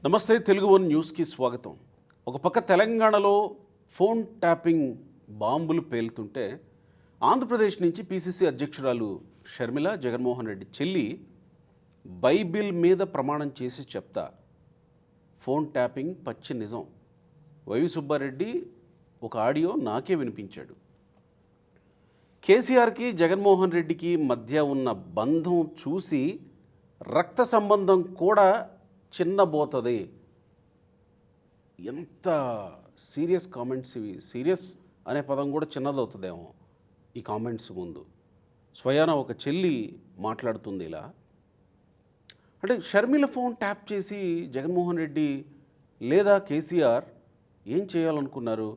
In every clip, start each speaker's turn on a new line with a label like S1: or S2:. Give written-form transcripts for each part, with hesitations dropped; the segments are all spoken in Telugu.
S1: నమస్తే తెలుగు వన్ న్యూస్కి స్వాగతం. ఒక పక్క తెలంగాణలో ఫోన్ ట్యాపింగ్ బాంబులు పేలుతుంటే ఆంధ్రప్రదేశ్ నుంచి పిసిసి అధ్యక్షురాలు షర్మిల జగన్మోహన్ రెడ్డి చెల్లి బైబిల్ మీద ప్రమాణం చేసి చెప్తా ఫోన్ ట్యాపింగ్ పచ్చి నిజం. వైవి సుబ్బారెడ్డి ఒక ఆడియో నాకే వినిపించాడు. కేసీఆర్కి జగన్మోహన్ రెడ్డికి మధ్య ఉన్న బంధం చూసి రక్త సంబంధం కూడా చిన్నబోతుంది. ఎంత సీరియస్ కామెంట్స్ ఇవి. సీరియస్ అనే పదం కూడా చిన్నదవుతుందేమో ఈ కామెంట్స్ ముందు. స్వయాన ఒక చెల్లి మాట్లాడుతుంది ఇలా. అంటే షర్మిల ఫోన్ ట్యాప్ చేసి జగన్మోహన్ రెడ్డి లేదా కేసీఆర్ ఏం చేయాలనుకున్నారు?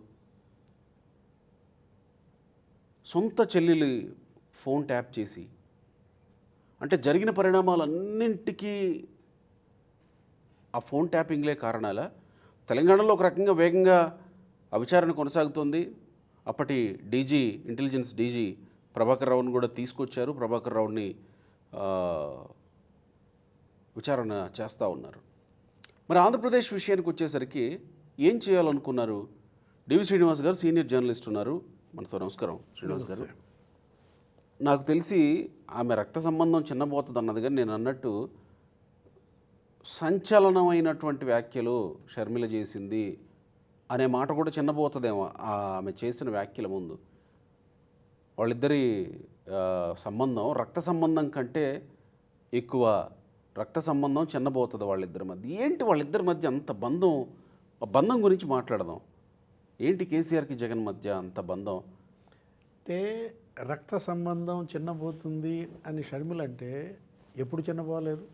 S1: సొంత చెల్లెలి ఫోన్ ట్యాప్ చేసి అంటే జరిగిన పరిణామాలన్నింటికీ ఆ ఫోన్ ట్యాపింగ్లే కారణాలా? తెలంగాణలో ఒక రకంగా వేగంగా ఆ విచారణ కొనసాగుతోంది. అప్పటి డీజీ, ఇంటెలిజెన్స్ డీజీ ప్రభాకర్ రావుని కూడా తీసుకొచ్చారు. ప్రభాకర్ రావుని విచారణ చేస్తూ ఉన్నారు. మరి ఆంధ్రప్రదేశ్ విషయానికి వచ్చేసరికి ఏం చేయాలనుకున్నారు? డివి శ్రీనివాస్ గారు సీనియర్ జర్నలిస్ట్ ఉన్నారు మనతో. నమస్కారం శ్రీనివాస్ గారు. నాకు తెలిసి ఆమె రక్త సంబంధం చిన్నబోతుంది అన్నది, కానీ నేను అన్నట్టు సంచలనమైనటువంటి వ్యాఖ్యలు షర్మిల చేసింది అనే మాట కూడా చిన్నబోతుందేమో ఆమె చేసిన వ్యాఖ్యల ముందు. వాళ్ళిద్దరి సంబంధం రక్త సంబంధం కంటే ఎక్కువ. రక్త సంబంధం చిన్నబోతుంది వాళ్ళిద్దరి మధ్య. ఏంటి వాళ్ళిద్దరి మధ్య అంత బంధం? ఆ బంధం గురించి మాట్లాడదాం. ఏంటి కేసీఆర్కి జగన్ మధ్య అంత బంధం?
S2: అంటే రక్త సంబంధం చిన్నబోతుంది అని షర్మిల అంటే ఎప్పుడు చిన్నపోలేదు.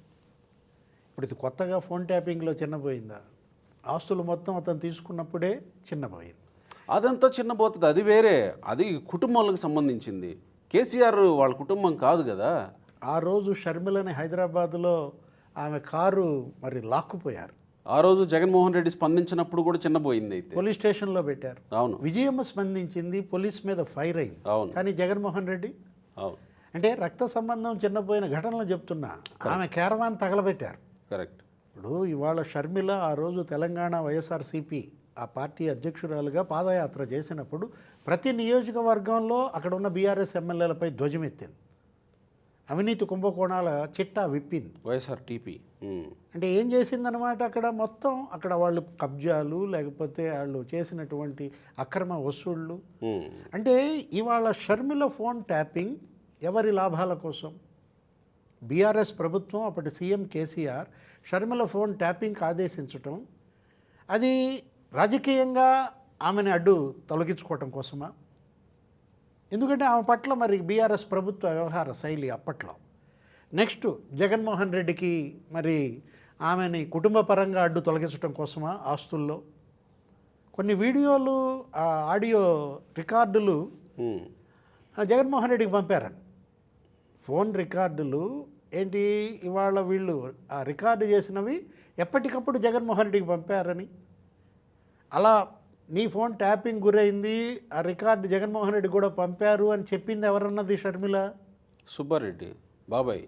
S2: ఇప్పుడు ఇది కొత్తగా ఫోన్ ట్యాపింగ్లో చిన్నపోయిందా? ఆస్తులు మొత్తం అతను తీసుకున్నప్పుడే చిన్నపోయింది.
S1: అదంతా చిన్నబోతుంది, అది వేరే. అది కుటుంబాలకు సంబంధించింది. కేసీఆర్ వాళ్ళ కుటుంబం కాదు కదా.
S2: ఆ రోజు షర్మిలని హైదరాబాద్లో ఆమె కారు మరి లాక్కుపోయారు.
S1: ఆ రోజు జగన్మోహన్ రెడ్డి స్పందించినప్పుడు కూడా చిన్నపోయింది. అయితే
S2: పోలీస్ స్టేషన్లో పెట్టారు.
S1: అవును.
S2: విజయమ్మ స్పందించింది, పోలీస్ మీద ఫైర్ అయింది.
S1: అవును.
S2: కానీ జగన్మోహన్ రెడ్డి
S1: అవును.
S2: అంటే రక్త సంబంధం చిన్నపోయిన ఘటనలు చెప్తున్నా. ఆమె క్యారవాన్ తగలబెట్టారు.
S1: కరెక్ట్.
S2: ఇప్పుడు ఇవాళ షర్మిల ఆ రోజు తెలంగాణ వైఎస్ఆర్సీపీ ఆ పార్టీ అధ్యక్షురాలుగా పాదయాత్ర చేసినప్పుడు ప్రతి నియోజకవర్గంలో అక్కడ ఉన్న బీఆర్ఎస్ ఎమ్మెల్యేలపై ధ్వజమెత్తింది. అవినీతి కుంభకోణాల చిట్టా విప్పింది
S1: వైఎస్ఆర్ టీపీ.
S2: అంటే ఏం చేసిందనమాట? అక్కడ మొత్తం అక్కడ వాళ్ళు కబ్జాలు, లేకపోతే వాళ్ళు చేసినటువంటి అక్రమ వసూళ్ళు. అంటే ఇవాళ షర్మిల ఫోన్ ట్యాపింగ్ ఎవరి లాభాల కోసం? బీఆర్ఎస్ ప్రభుత్వం, అప్పటి సీఎం కేసీఆర్ షర్మిల ఫోన్ ట్యాపింగ్కి ఆదేశించటం, అది రాజకీయంగా ఆమెను అడ్డు తొలగించుకోవటం కోసమా? ఎందుకంటే ఆమె పట్ల మరి బీఆర్ఎస్ ప్రభుత్వ వ్యవహార శైలి అప్పట్లో. నెక్స్ట్ జగన్మోహన్ రెడ్డికి మరి ఆమెని కుటుంబ పరంగా అడ్డు తొలగించడం కోసమా? ఆస్తుల్లో కొన్ని వీడియోలు, ఆడియో రికార్డులు జగన్మోహన్ రెడ్డికి పంపారని. ఫోన్ రికార్డులు ఏంటి? ఇవాళ వీళ్ళు ఆ రికార్డు చేసినవి ఎప్పటికప్పుడు జగన్మోహన్ రెడ్డికి పంపారని. అలా నీ ఫోన్ ట్యాపింగ్ గురైంది, ఆ రికార్డు జగన్మోహన్ రెడ్డి కూడా పంపారు అని చెప్పింది ఎవరన్నది? షర్మిల
S1: సుబ్బారెడ్డి బాబాయ్,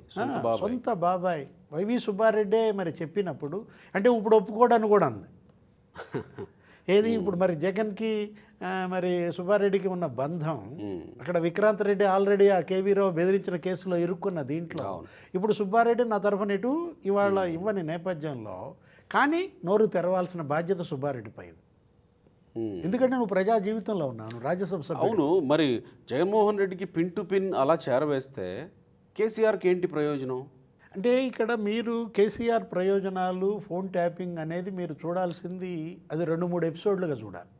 S2: సొంత బాబాయ్ వైవి సుబ్బారెడ్డే మరి చెప్పినప్పుడు అంటే ఇప్పుడు ఒప్పుకోవడానికి కూడా ఉంది. ఏది ఇప్పుడు మరి జగన్కి మరి సుబ్బారెడ్డికి ఉన్న బంధం, అక్కడ విక్రాంత్ రెడ్డి ఆల్రెడీ ఆ కేవీరావు బెదిరించిన కేసులో ఇరుక్కున్న దీంట్లో ఇప్పుడు సుబ్బారెడ్డి నా తరఫున ఇటు ఇవాళ ఇవ్వని నేపథ్యంలో కానీ నోరు తెరవాల్సిన బాధ్యత సుబ్బారెడ్డి పైన. ఎందుకంటే నువ్వు ప్రజా జీవితంలో ఉన్నాను, రాజ్యసభ సభ్యుడు.
S1: అవును. మరి జగన్మోహన్ రెడ్డికి పిన్ టు పిన్ అలా చేరవేస్తే కేసీఆర్కి ఏంటి ప్రయోజనం?
S2: అంటే ఇక్కడ మీరు కేసీఆర్ ప్రయోజనాలు, ఫోన్ ట్యాపింగ్ అనేది మీరు చూడాల్సింది అది 2-3 ఎపిసోడ్లుగా చూడాలి.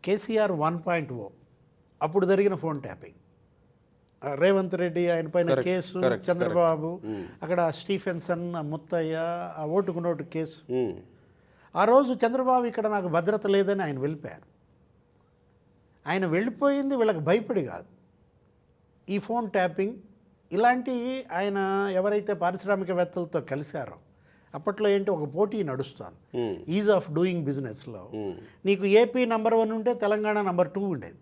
S2: కేసీఆర్ 1.0 అప్పుడు జరిగిన ఫోన్ ట్యాపింగ్, రేవంత్ రెడ్డి ఆయన పైన కేసు, చంద్రబాబు అక్కడ స్టీఫెన్సన్, ముత్తయ్య, ఆ ఓటుకు నోటు కేసు. ఆ రోజు చంద్రబాబు ఇక్కడ నాకు భద్రత లేదని ఆయన వెళ్ళిపోయారు. ఆయన వెళ్ళిపోయింది వీళ్ళకి భయపడి కాదు. ఈ ఫోన్ ట్యాపింగ్ ఇలాంటి ఆయన ఎవరైతే పారిశ్రామికవేత్తలతో కలిశారో అప్పట్లో ఏంటి ఒక పోటీ నడుస్తుంది ఈజ్ ఆఫ్ డూయింగ్ బిజినెస్లో. నీకు ఏపీ నంబర్ 1 ఉంటే తెలంగాణ నంబర్ 2 ఉండేది.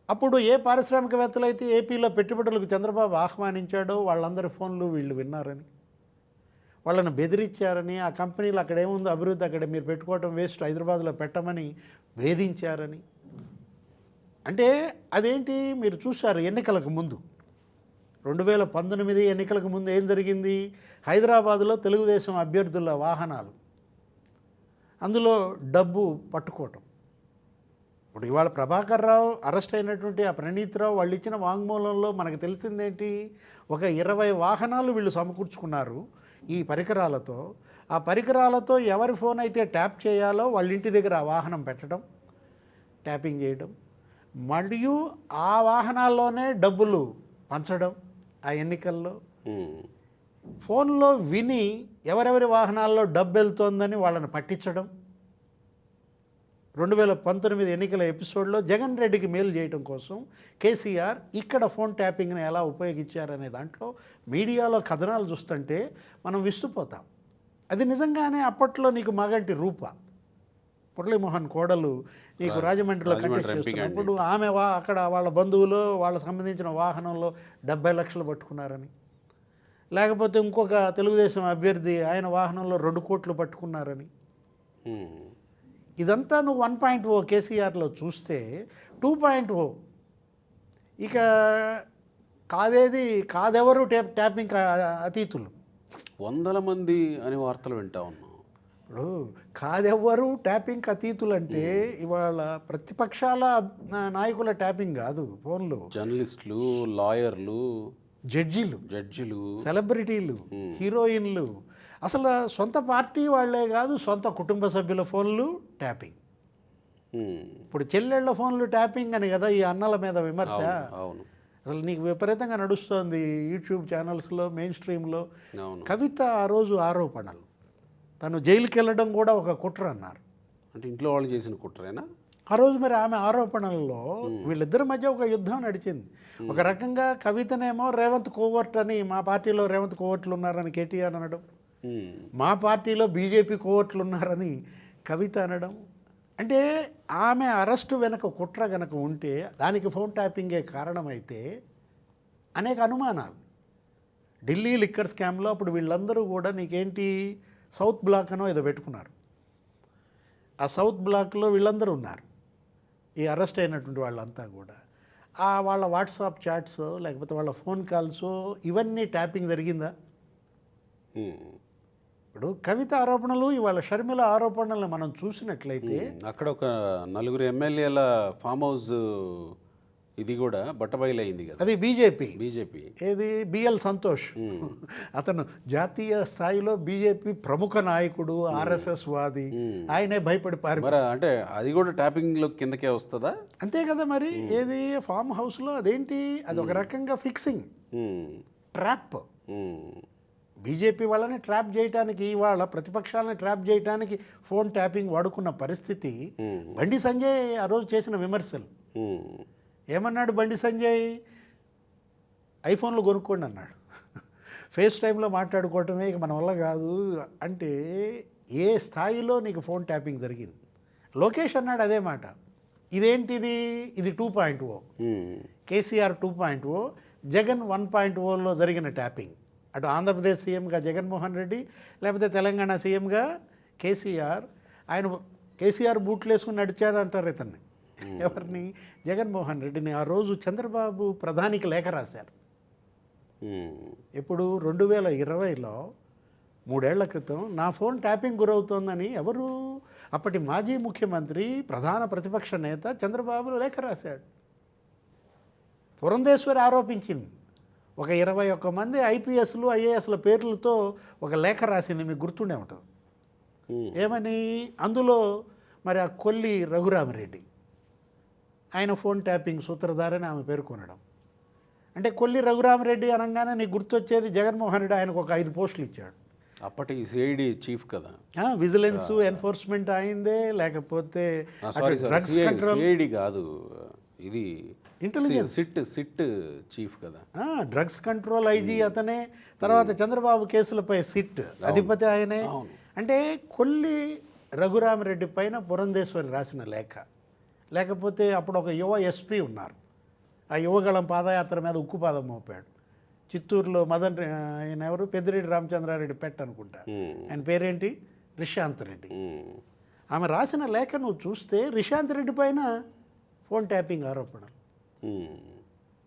S2: అప్పుడు ఏ పారిశ్రామికవేత్తలు అయితే ఏపీలో పెట్టుబడులకు చంద్రబాబు ఆహ్వానించాడో వాళ్ళందరి ఫోన్లు వీళ్ళు విన్నారని. వాళ్ళని బెదిరించారని, ఆ కంపెనీలు అక్కడ ఏముందో అభివృద్ధి అక్కడ మీరు పెట్టుకోవడం వేస్ట్, హైదరాబాద్లో పెట్టమని వేధించారని. అంటే అదేంటి మీరు చూశారు ఎన్నికలకు ముందు 2019 ఎన్నికలకు ముందు ఏం జరిగింది? హైదరాబాదులో తెలుగుదేశం అభ్యర్థుల వాహనాలు, అందులో డబ్బు పట్టుకోవటం. ఇప్పుడు ఇవాళ ప్రభాకర్ రావు అరెస్ట్ అయినటువంటి ఆ ప్రణీత్ రావు వాళ్ళు ఇచ్చిన వాంగ్మూలంలో మనకు తెలిసిందేంటి? ఒక 20 వాహనాలు వీళ్ళు సమకూర్చుకున్నారు ఈ పరికరాలతో. ఆ పరికరాలతో ఎవరి ఫోన్ అయితే ట్యాప్ చేయాలో వాళ్ళ ఇంటి దగ్గర ఆ వాహనం పెట్టడం, ట్యాపింగ్ చేయడం, మరియు ఆ వాహనాల్లోనే డబ్బులు పంచడం. ఆ ఎన్నికల్లో ఫోన్లో విని ఎవరెవరి వాహనాల్లో డబ్బు వెళ్తోందని వాళ్ళని పట్టించడం. 2019 ఎన్నికల ఎపిసోడ్లో జగన్ రెడ్డికి మేలు చేయడం కోసం కేసీఆర్ ఇక్కడ ఫోన్ ట్యాపింగ్ని ఎలా ఉపయోగించారనే దాంట్లో మీడియాలో కథనాలు చూస్తుంటే మనం విస్తుపోతాం. అది నిజంగానే అప్పట్లో నీకు మగంటి రూప మురళీమోహన్ కోడలు నీకు రాజమండ్రిలో కంటెస్ట్ చేస్తున్నప్పుడు ఆమె అక్కడ వాళ్ళ బంధువులు వాళ్ళకు సంబంధించిన వాహనంలో 70 లక్షలు పట్టుకున్నారని, లేకపోతే ఇంకొక తెలుగుదేశం అభ్యర్థి ఆయన వాహనంలో 2 కోట్లు పట్టుకున్నారని. ఇదంతా నువ్వు 1.0 కేసీఆర్లో చూస్తే 2.0 ఇక కాదెవరు ట్యాపింగ్ అతీతులు
S1: 100 మంది అని వార్తలు వింటా ఉన్నాం.
S2: ఇప్పుడు కాదెవ్వరు ట్యాపింగ్ అతీతులు అంటే ఇవాళ ప్రతిపక్షాల నాయకుల ట్యాపింగ్ కాదు, ఫోన్లు
S1: జర్నలిస్టులు, లాయర్లు, జడ్జిలు,
S2: సెలబ్రిటీలు, హీరోయిన్లు, అసలు సొంత పార్టీ వాళ్ళే కాదు సొంత కుటుంబ సభ్యుల ఫోన్లు ట్యాపింగ్. ఇప్పుడు చెల్లెళ్ళ ఫోన్లు ట్యాపింగ్ అని కదా ఈ అన్నల మీద విమర్శ.
S1: అవును,
S2: అసలు నీకు విపరీతంగా నడుస్తోంది యూట్యూబ్ ఛానల్స్లో, మెయిన్ స్ట్రీమ్లో. కవిత ఆ రోజు ఆరోపణలు, తను జైలుకి వెళ్ళడం కూడా ఒక కుట్ర అన్నారు.
S1: అంటే ఇంట్లో వాళ్ళు చేసిన కుట్రేనా
S2: ఆ రోజు? మరి ఆమె ఆరోపణల్లో వీళ్ళిద్దరి మధ్య ఒక యుద్ధం నడిచింది. ఒక రకంగా కవితనేమో రేవంత్ కోవర్ట్ అని, మా పార్టీలో రేవంత్ కోవర్ట్లు ఉన్నారని కేటీఆర్ అనడం, మా పార్టీలో బీజేపీ కోవర్ట్లు ఉన్నారని కవిత అనడం. అంటే ఆమె అరెస్టు వెనక కుట్ర గనక ఉంటే దానికి ఫోన్ ట్యాపింగే కారణమైతే అనేక అనుమానాలు. ఢిల్లీ లిక్కర్ స్కామ్లో అప్పుడు వీళ్ళందరూ కూడా నీకేంటి సౌత్ బ్లాక్ అనో ఏదో పెట్టుకున్నారు. ఆ సౌత్ బ్లాక్లో వీళ్ళందరూ ఉన్నారు, ఈ అరెస్ట్ అయినటువంటి వాళ్ళంతా కూడా. వాళ్ళ వాట్సాప్ చాట్స్ లేకపోతే వాళ్ళ ఫోన్ కాల్స్ ఇవన్నీ ట్యాపింగ్ జరిగిందా? ఇప్పుడు కవిత ఆరోపణలు, ఇవాళ షర్మిల ఆరోపణలు మనం చూసినట్లయితే
S1: అక్కడ ఒక 4 ఎమ్మెల్యేల ఫామ్ హౌస్ ఇది కూడా బట్టబయలైంది కదా.
S2: అది బీజేపీ. ఏది బిఎల్ సంతోష్, అతను జాతీయ స్థాయిలో బీజేపీ ప్రముఖ నాయకుడు, ఆర్ఎస్ఎస్ వాది, ఆయనే భయపడి
S1: అంటే అది కూడా ట్యాపింగ్ లో కిందకే వస్తుందా?
S2: అంతే కదా మరి. ఏది ఫామ్ హౌస్లో అదేంటి, అది ఒక రకంగా ఫిక్సింగ్, ట్రాప్. బీజేపీ వాళ్ళని ట్రాప్ చేయడానికి, వాళ్ళ ప్రతిపక్షాలను ట్రాప్ చేయడానికి ఫోన్ ట్యాపింగ్ వాడుకున్న పరిస్థితి. బండి సంజయ్ ఆ రోజు చేసిన విమర్శలు ఏమన్నాడు? బండి సంజయ్ ఐఫోన్లు కొనుక్కోండి అన్నాడు. ఫేస్ టైంలో మాట్లాడుకోవటమే ఇక మన వల్ల కాదు అంటే ఏ స్థాయిలో నీకు ఫోన్ ట్యాపింగ్ జరిగింది? లోకేష్ అన్నాడు అదే మాట. ఇదేంటిది? ఇది 2.0, కేసీఆర్ 2.0, జగన్ 1.0లో జరిగిన ట్యాపింగ్. అటు ఆంధ్రప్రదేశ్ సీఎంగా జగన్మోహన్ రెడ్డి, లేకపోతే తెలంగాణ సీఎంగా కేసీఆర్. కేసీఆర్ బూట్లు వేసుకుని నడిచాడు అంటారు ఇతన్ని. ఎవరిని? జగన్మోహన్ రెడ్డిని. ఆ రోజు చంద్రబాబు ప్రధానికి లేఖ రాశారు. ఇప్పుడు 2020లో 3 ఏళ్ల క్రితం నా ఫోన్ ట్యాపింగ్ గురవుతోందని ఎవరు? అప్పటి మాజీ ముఖ్యమంత్రి, ప్రధాన ప్రతిపక్ష నేత చంద్రబాబు లేఖ రాశాడు. పురంధేశ్వరి ఆరోపించింది. ఒక 21 మంది ఐపీఎస్లు, ఐఏఎస్ల పేర్లతో ఒక లేఖ రాసింది, మీకు గుర్తుండే ఉంటుంది. ఏమని? అందులో మరి ఆ కొల్లి రఘురామరెడ్డి ఆయన ఫోన్ ట్యాపింగ్ సూత్రధారని ఆమె పేర్కొనడం. అంటే కొల్లి రఘురామరెడ్డి అనగానే నీకు గుర్తొచ్చేది జగన్మోహన్ రెడ్డి ఆయనకు ఒక 5 పోస్టులు ఇచ్చాడు.
S1: అప్పటి సిఐడి చీఫ్ కదా,
S2: విజిలెన్స్ ఎన్ఫోర్స్మెంట్ అయిందే, లేకపోతే డ్రగ్స్ కంట్రోల్.
S1: సిఐడి కాదు, ఇది
S2: ఇంటెలిజెన్స్
S1: సిట్ చీఫ్ కదా.
S2: డ్రగ్స్ కంట్రోల్ ఐజీ అతనే. తర్వాత చంద్రబాబు కేసులపై సిట్ అధిపతి ఆయనే. అంటే కొల్లి రఘురామరెడ్డి పైన పురంధేశ్వరి రాసిన లేఖ, లేకపోతే అప్పుడు ఒక యువ ఎస్పీ ఉన్నారు, ఆ యువగళం పాదయాత్ర మీద ఉక్కుపాదం మోపాడు, చిత్తూరులో ఆయన ఎవరు పెద్దిరెడ్డి రామచంద్రారెడ్డి పెట్ అనుకుంటా, ఆయన పేరేంటి, రిషాంత్ రెడ్డి. ఆమె రాసిన లేఖ నువ్వు చూస్తే రిషాంత్ రెడ్డి పైన ఫోన్ ట్యాపింగ్ ఆరోపణలు.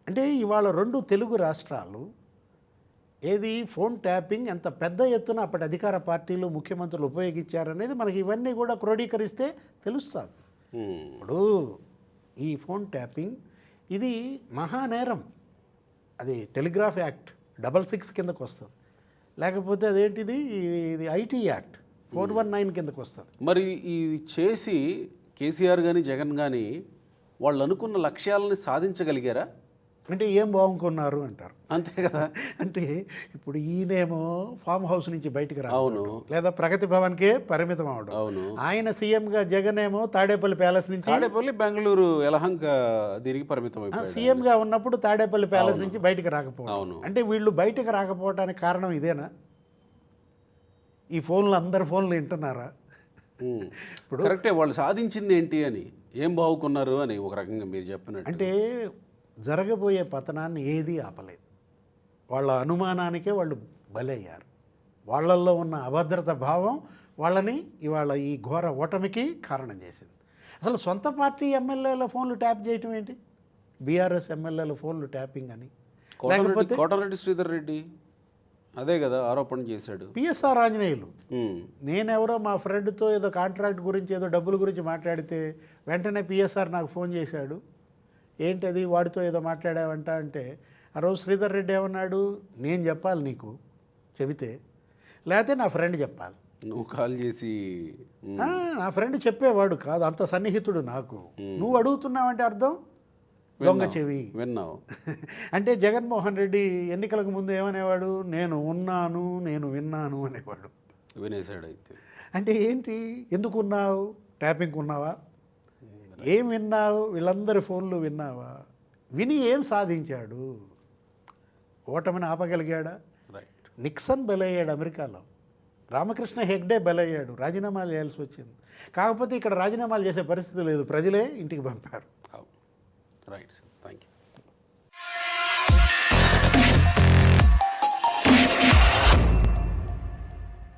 S2: అంటే ఇవాళ 2 తెలుగు రాష్ట్రాలు ఏది ఫోన్ ట్యాపింగ్ ఎంత పెద్ద ఎత్తున అప్పటి అధికార పార్టీలు ముఖ్యమంత్రులు ఉపయోగించారనేది మనకి ఇవన్నీ కూడా క్రోడీకరిస్తే తెలుస్తుంది. ఇప్పుడు ఈ ఫోన్ ట్యాపింగ్ ఇది మహానేరం, అది టెలిగ్రాఫ్ యాక్ట్ 66 కిందకు వస్తుంది, లేకపోతే అదేంటిది ఇది ఐటీ యాక్ట్ 419 కిందకు వస్తుంది.
S1: మరి ఇది చేసి కేసీఆర్ కానీ జగన్ కానీ వాళ్ళు అనుకున్న లక్ష్యాలని సాధించగలిగారా?
S2: అంటే ఏం బాగుకున్నారు అంటారు,
S1: అంతే కదా.
S2: అంటే ఇప్పుడు ఈయనేమో ఫామ్ హౌస్ నుంచి బయటికి
S1: అవును.
S2: రావడం లేదా ప్రగతి భవన్కే పరిమితం అవడం.
S1: అవును.
S2: ఆయన సీఎంగా జగన్ ఏమో తాడేపల్లి ప్యాలెస్ నుంచి,
S1: తాడేపల్లి బెంగళూరు యలహంక దీనికి పరిమితం అయిపోయాడు.
S2: సీఎంగా ఉన్నప్పుడు తాడేపల్లి ప్యాలెస్ నుంచి బయటికి రాకపోవడం.
S1: అవును.
S2: అంటే వీళ్ళు బయటికి రాకపోవడానికి కారణం ఇదేనా? ఈ ఫోన్లు అందరి ఫోన్లు వింటున్నారా?
S1: ఇప్పుడు కరెక్టే, వాళ్ళు సాధించింది ఏంటి అని, ఏం బాగుకున్నారు అని ఒక రకంగా మీరు చెప్పినట్టు.
S2: అంటే జరగబోయే పతనాన్ని ఏదీ ఆపలేదు, వాళ్ళ అనుమానానికే వాళ్ళు బలయ్యారు. వాళ్ళల్లో ఉన్న అభద్రత భావం వాళ్ళని ఇవాళ ఈ ఘోర ఓటమికి కారణం చేసింది. అసలు సొంత పార్టీ ఎమ్మెల్యేల ఫోన్లు ట్యాప్ చేయటం ఏంటి, బీఆర్ఎస్ ఎమ్మెల్యేల ఫోన్లు ట్యాపింగ్ అని. లేకపోతే
S1: కోటరెడ్డి శ్రీధర్ రెడ్డి అదే కదా ఆరోపణ చేశాడు.
S2: పిఎస్ఆర్ ఆంజనేయులు, నేనెవరో మా ఫ్రెండ్తో ఏదో కాంట్రాక్ట్ గురించి ఏదో డబ్బుల గురించి మాట్లాడితే వెంటనే పిఎస్ఆర్ నాకు ఫోన్ చేశాడు, ఏంటది వాడితో ఏదో మాట్లాడావంట అంటే, ఆ రోజు శ్రీధర్ రెడ్డి ఏమన్నాడు, నేను చెప్పాలి నీకు చెబితే, లేకపోతే నా ఫ్రెండ్ చెప్పాలి.
S1: నువ్వు కాల్ చేసి
S2: నా ఫ్రెండ్ చెప్పేవాడు కాదు, అంత సన్నిహితుడు నాకు, నువ్వు అడుగుతున్నావంటే అర్థం దొంగ చెవి
S1: విన్నావు.
S2: అంటే జగన్మోహన్ రెడ్డి ఎన్నికలకు ముందు ఏమనేవాడు, నేను ఉన్నాను నేను విన్నాను అనేవాడు.
S1: వినేశాడు అయితే.
S2: అంటే ఏంటి, ఎందుకు ఉన్నావు, ట్యాపింగ్ ఉన్నావా, ఏం విన్నావు, వీళ్ళందరి ఫోన్లు విన్నావా, విని ఏం సాధించాడు, ఓటమిని ఆపగలిగాడా?
S1: రైట్.
S2: నిక్సన్ బలయ్యాడు అమెరికాలో, రామకృష్ణ హెగ్డే బలయ్యాడు, రాజీనామాలు చేయాల్సి వచ్చింది. కాకపోతే ఇక్కడ రాజీనామాలు చేసే పరిస్థితి లేదు, ప్రజలే ఇంటికి పంపారు.
S1: Right sir, thank you.